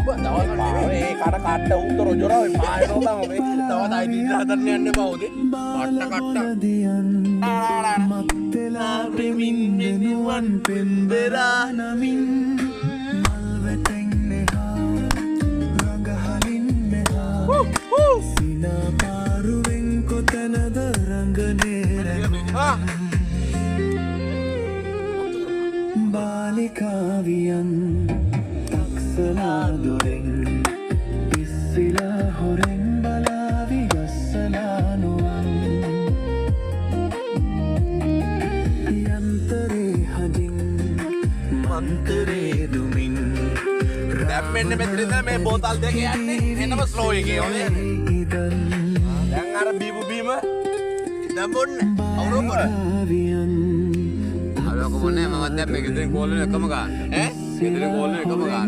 ඒ කට කට්ට උත්තර ජොරා පායනවා බං ඔබේ. තවත් අයිති හදන්න යන්න එපා උදේ. කට්ට මත්තලා ප්‍රමින් වෙනුවන් පෙන්බෙරා නමින් මල් වැටෙන්නේ රඟහලින් මෙහා සිනා පාරුවෙන් කොතනද රඟනේ බාලිකාවියන් තක්සලා දොරෙන් පිස්සිලා හොරෙන් බලාවි ගස්සලා නොවන් යන්තරේ හදින් මන්තරේ දුමින් දැන් මෙන්න මෙතන මේ බෝතල් දෙක යන්නේ එනම ස්ලෝ එකේ හොඳේ දැන් අර බීපු බීම දැන් බොන්න අවුරුම්බර අර කොහොමද මම දැන් මේ ගෙදරින් කෝල් එකම ගන්න ඈ ගෙදරින් කෝල් එකම ගන්න